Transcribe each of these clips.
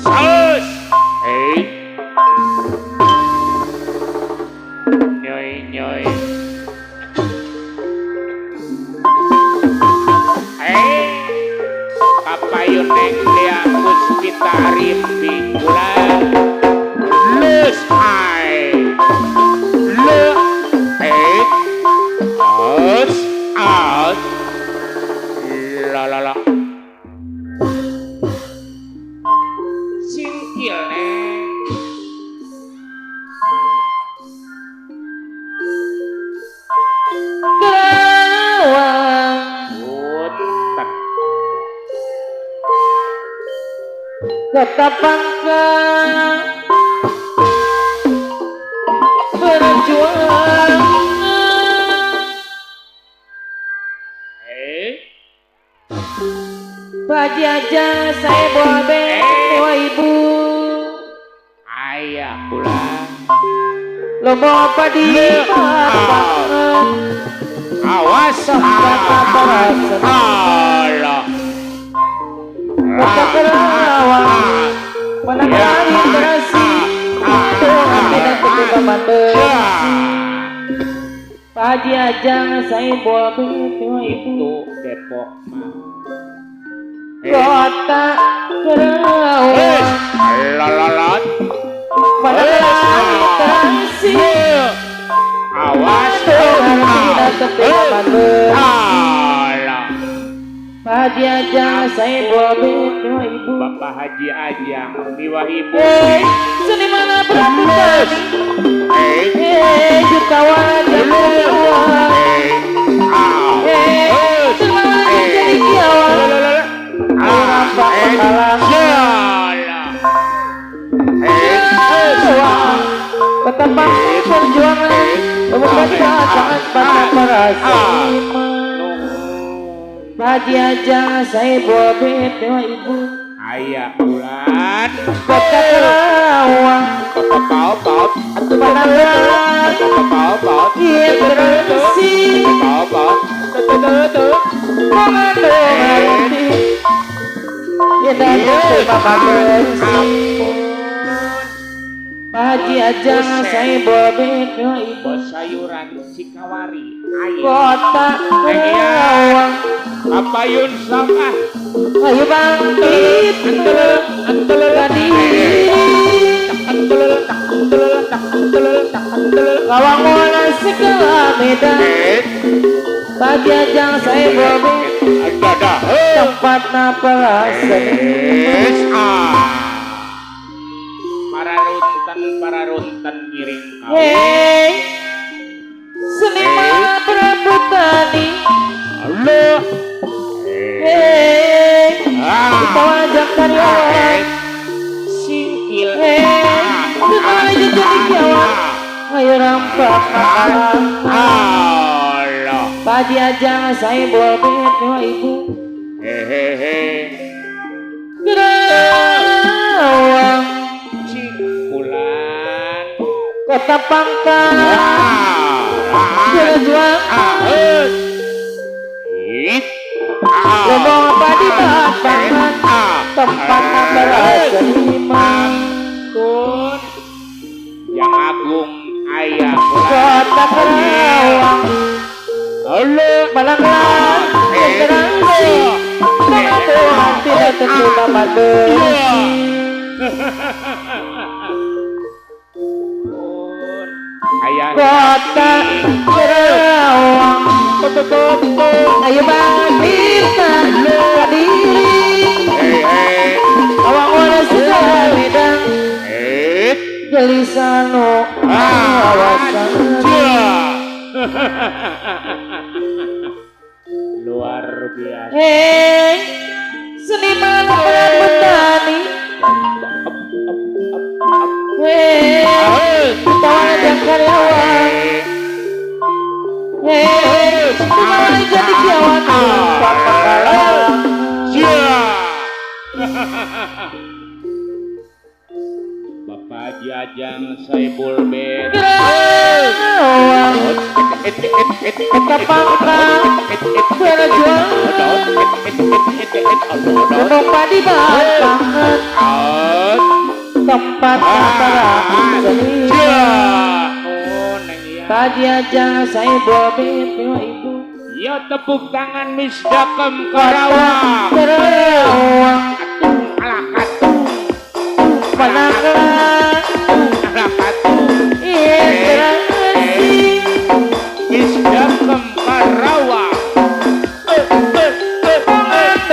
Saus. Nyoy nyoy. Papayun neng dia puspita rimpi gula. Lus ai. Le. Aus. Aus. La la la. Singkil neng. Punten. Ketapangkan berjuang bagi aja saya boleh dewa ibu Ayah pulang. lo mau apa di lapangan Awas. kata perasaan Allah. kata kerawang menangani berasi dengan tidak ketika mandiri pagi aja saya boleh dewa ibu Itu Depok mah. kota kerawang Lalalot. menangani berasi Awas. dengan tidak ketika mandiri Allah. pagi aja saya boleh dewa ibu Bapak Haji Ajang Miwa Ibu. seni mana berbulan jutawan yang berjuang semua jadi kiawan nampak penghalang betapa perjuangan bukan sangat pada para seniman pagi aja saya boleh dewa ibu Ayah bulan. kota kerawang Kota paut. menangani Kota paut. iya berasi Paut. mengandung hati ya dan terima kasih pagi aja saya boleh dewa ibu Sayuran Cikawari. Ayah. kota kerawang Papayun sama. ayo bangkit tadi lawang mola segala medan pagi aja saya boleh Ada. tempat napasan Para runtan giring kau. hey seniman perabotani Allah. hey kita wajah karyawan Singkil. semua aja jadi kiawan ayo rampak makanan Allah. pagi aja saya boleh dewa ibu Hehehe. kerawang Cikulan. kota pangkal berjuang ngomong apa di lapangan tempat berasa seniman Kun yang agung ayah kota kerawang Allah malanglang generasi dengan Tuhan tidak tercipta mandiri ayah kota kerawang ayo bangkitkan diri awang orang segala bidang gelisano awasan luar biasa. hey seniman perabotani hey kawan dan karyawan hey semua jadi kiawan papa kalah Bapak Haji Ajang Saibul Bet. Ketapangkang berjuang gunung padi batangan tempat antara seni Haji Ajang Saibul Bet ibu ya tepuk tangan Misdakem Karawang. Karawang Alakat Pananggelang alakat Indrasi Misdakem Karawang.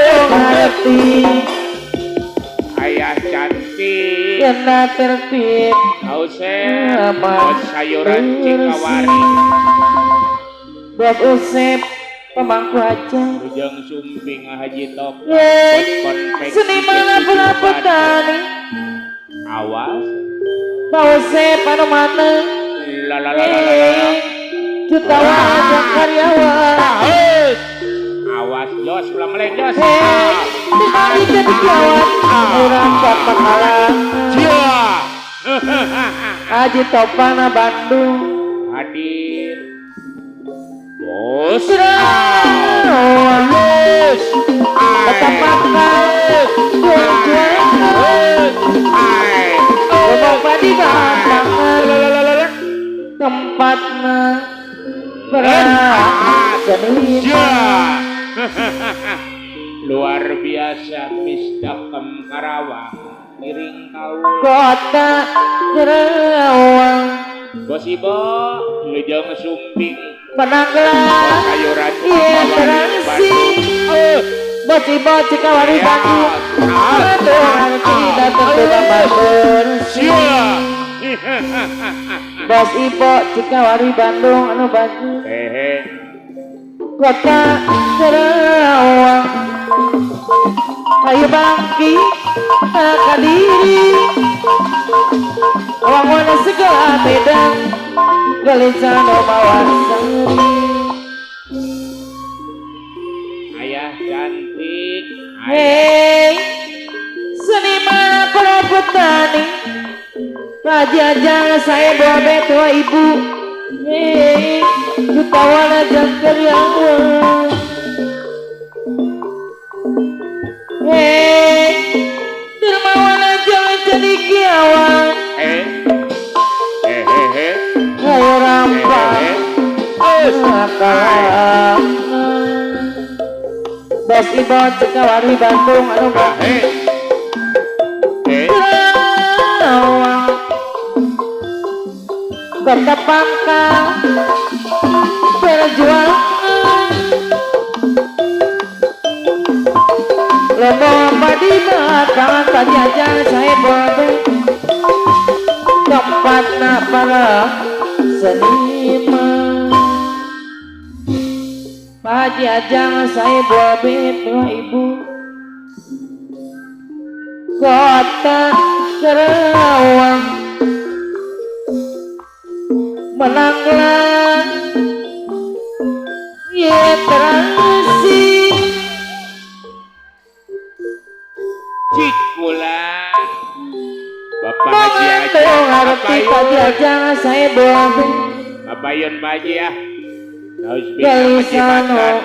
Mengerti Ayah cantik kena tertib Ausep bos sayuran Cikawari Bos Usep pemangku aja Ujang Sumping Haji Top seniman apa petani awas Bos Usep anu mana jutawan karyawan awas jos ulah meleng jos dikali jadi kawan orang pakalan Haji Topana Bandung hadir bos Ketapangkang gunung padi batangan tempatna berseni luar biasa Misdakem Karawang miring kau kota Karawang bos ibo Ujang Sumping Pananggelang sayuran Indrasi bos-bos Cikawari Bandung Tuhan tidak tertutup bersih bos ibu Cikawari Bandung anu baju kota Karawang ayo bangki kadiri wangun segala medan gelisah mawar seri ayah cantik hei seniman para petani Haji Ajang Saibul Bet tua ibu hei jutawan aja karyawan hei dermawan aja jadi kiawan ayo rampang kalah bos ibu Cikawari Bandung anu Karawang Ketapangkang berjuang lomba padi batangan Haji Ajang Saibul Bet tempatna para seniman Haji Ajang Saibul Bet ibu kota Karawang Menanggelang Indrasi Cikulang Bapak Haji Mengantung harti Haji Ajang Saibul Bet Abayun Pak Haji ya Gelisano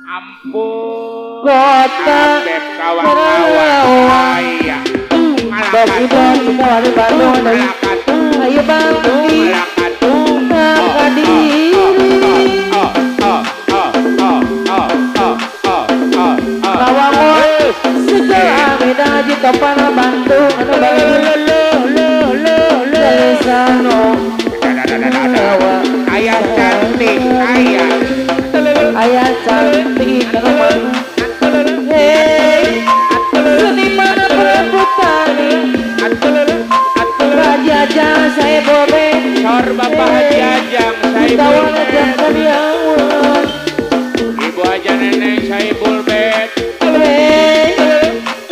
ampun kota Asep kawan-kawan ayah bos ibu Cikawari Bandung ayo bangki kadiri lawangun segala medan Haji Topana Bandung anu gelisano ayah cantik ayah cantik anu hei seniman perabotani Haji Ajang Saibul Bet Sor Bapak Haji Ajang Saibul jutawan aja Bet karyawan Ibu aja Nenek Saibul Bet hei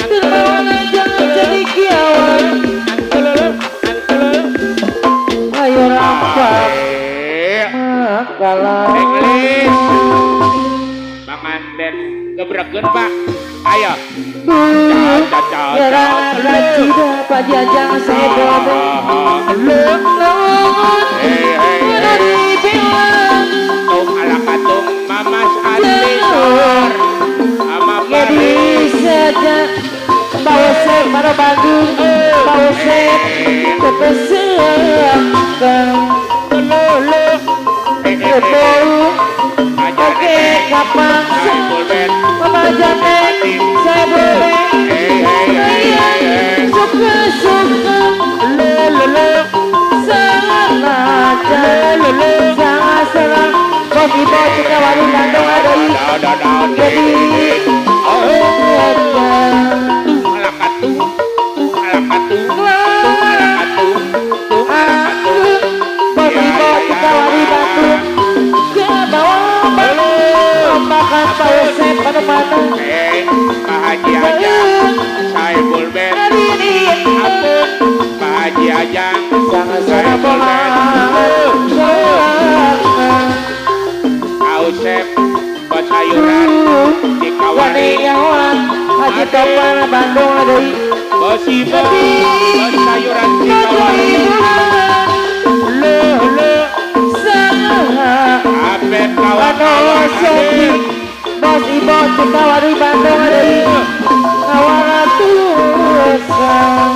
dermawan aja jadi kiawan ayo rampang makalah English gebrakeun Pak. Ayo. Gara-gara sudah Pak Jajang saya bobe. Tung ala katung mamas advisor ama Jadi saja bawa saya pada Bandung, bawa saya ke pesantren. Oke, kapan Mama Janet saya boleh suka-suka sangat sangat serang Kopi kita warung Bandung ada jadi makan pausep pada mana Pak Haji Ajang saya bulben ampun Pak Haji Ajang sangat bola pausep buat sayuran di kawari Haji Topan Bandung ada bosibo buat sayuran di kawari ape kawan-kawan hadir bos ibu kita wari Bandung ada kawan tulisan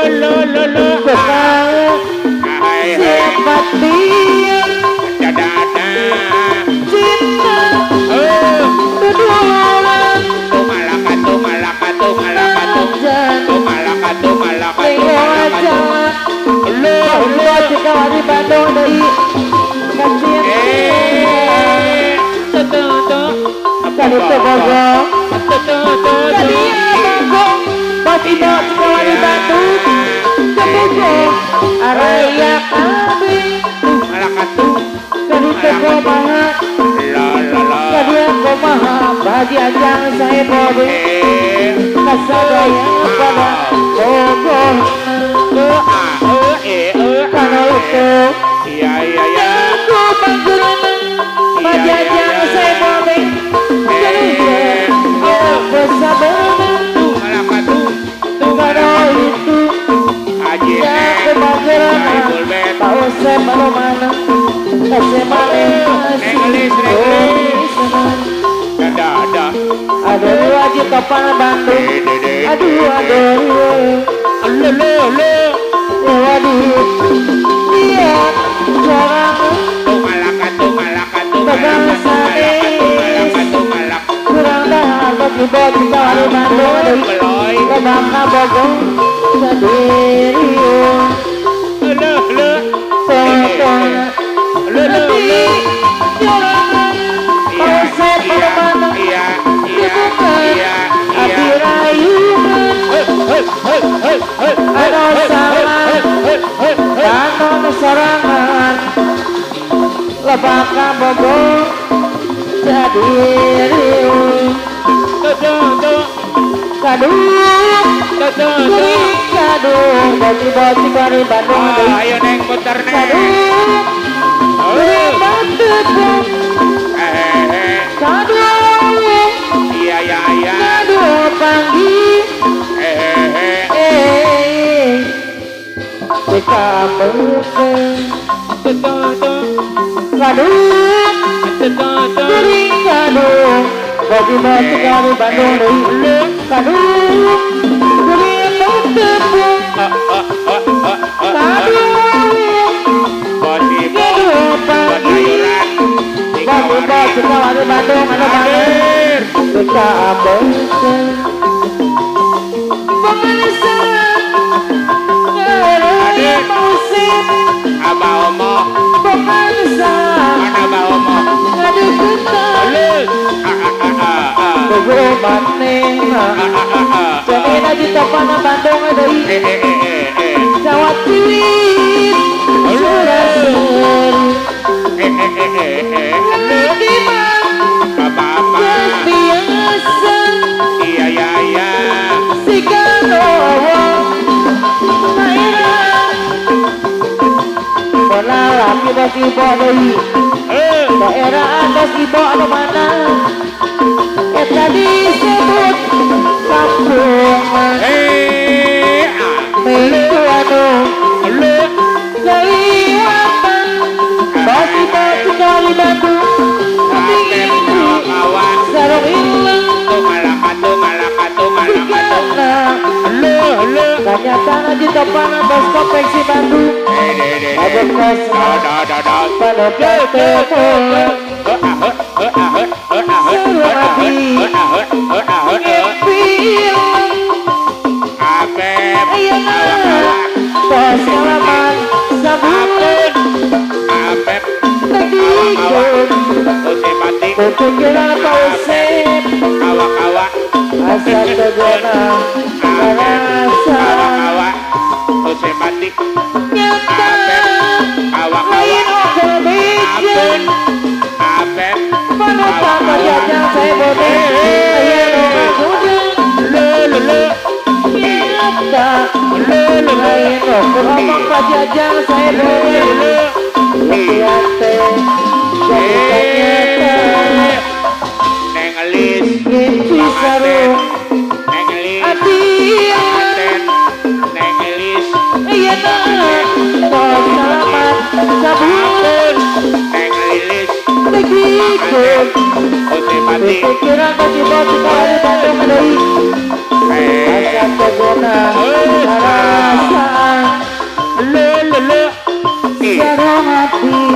lo siapa dia dada cinta berduaan lo kita wari Bandung dari kacir kali tegogong kali tegogong bos ibu kita wari Bandung tegogong araya kami kali tegomaha kali tegomaha bagi ajang saya bobe kasadaya pada bogor karena itu aku panggilan bagi ajang saya bobe kalau bersabar karena itu ya aku panggilan tahu saya baru mana kasih mana aduh wajib Topan Bandung aduh waduh iya jarang pegang sanis kurang dah bagi bagi kali Bandung kebangga bogong sendiri potong lebih jarang mau saya pada mana dibuka api rayuan ada salah tanam serangan lebaka bogor jadi riuh kadung bagi-bagi dari Bandung ayo neng putar neng kadung beri kadung iya kadung panggil kamu kadung beri kadung bagi-bagi dari Bandung kadung beri tepung kadung kadung panggil bagi-bagi dari Bandung hadir kita absen pengesan hadir musim Abah Omo pengesan mana Abah Omo ngadu kita Bogo maneng Jamin aja Topan Bandung ada Jawa Tiwit Surasur Gimana apa-apa biasa iya Sigalowo Maira Bola laki bagi bodoi daerah atas ibu anu mana eta disebut kampungan minggu anu kelihatan bagi batu kali batu sarung hilang kanyatana di depan bos konveksi Bandung ada kosong pada ketemu seru hati ngepilang ayeuna tos salaman sabun tegikun kupikiran pausip asa tegona rasa nyata lain oke bikin panutan kajajang saya bodoh ayo rumah muda nyata lain oke omong kajajang saya bodoh hati jadi nyata mimpi sarung adian iya nah kau selamat sabun tegikun pikiran kasih batu kali batu medai asa tegona rasa sarung hati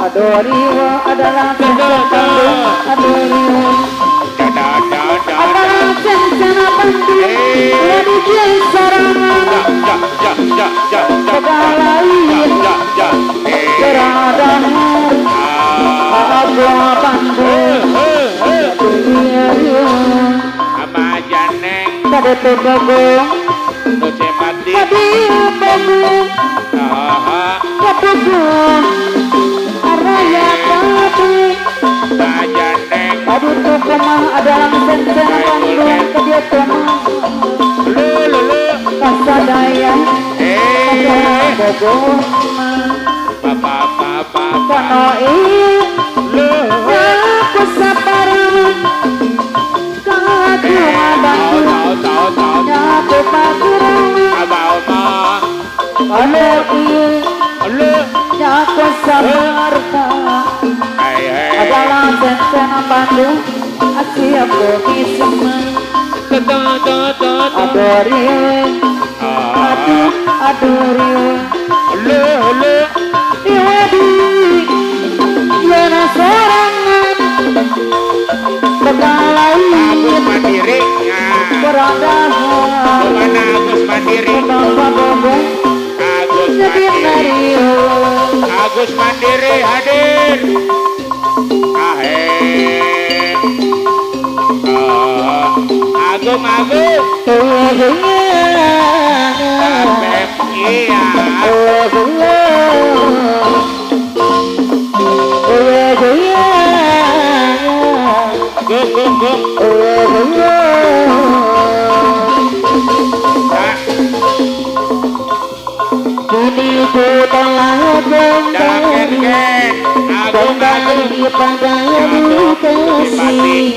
Adoriwa adalah Bandung, Adoriwa adalah Cendana Bandung, Ladi Jai Sarangan, Pedalain, Geradang, Abah Bandung, Tade Tebagong, Tadi Bagong, Kapugong, Araya Pati, Aduh tuh kemah adalah Cendana Bandung, Kedia kemah, Kasadaya, Bagong, Kanoi, aku sabaran, Kagum Bandung, Nyaku Paguran, Kanoi, Nyaku sabarta, adalah Cendana Bandung, Asia Bogisma, Adoriwe, Adoriwe, Iwadi, Yana Sorangan, Begalain, Berandahan, mana Agus Mandiri? Kenapa bodoh Agus jadi Mandiri. Mario? Agus Mandiri hadir. Ahem. Agung Agung. Beb, iya. Gum gum gum. Nah, Kini ku telah dalam ken-ken. Agung Agung. kepadamu kasih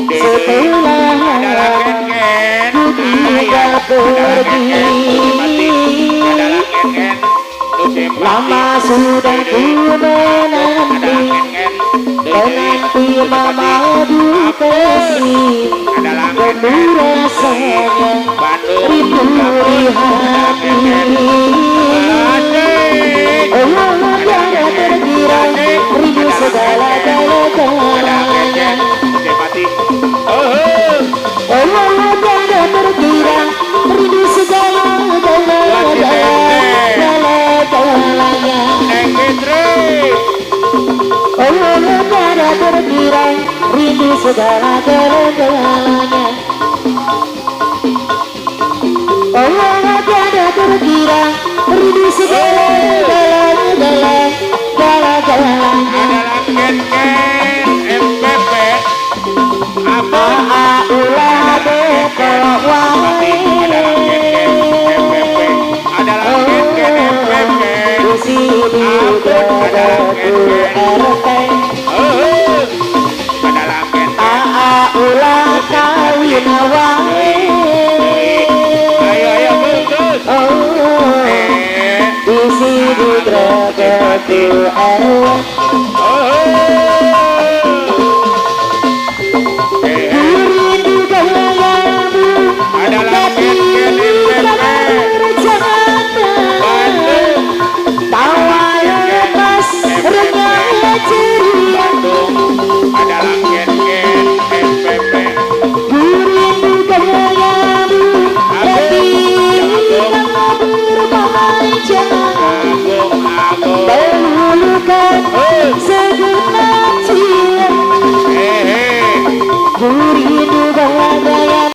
setelah Dalam ken-ken. sudah pergi. Dalam ken-ken. Musim Lama sudah ku menanti, menanti memadu kasih, penuh rasanya rindu di hati. Oh, tiada terkira rindu segala-galanya. Oh, tiada terkira rindu segala-galanya. Oh, tiada terkira rindu segala-galanya. Oh, tiada terkira rindu segala-galanya. Ulah betok wae. Sini dadaku erteng. Ulah kawin wae. Di sini dadaku erteng.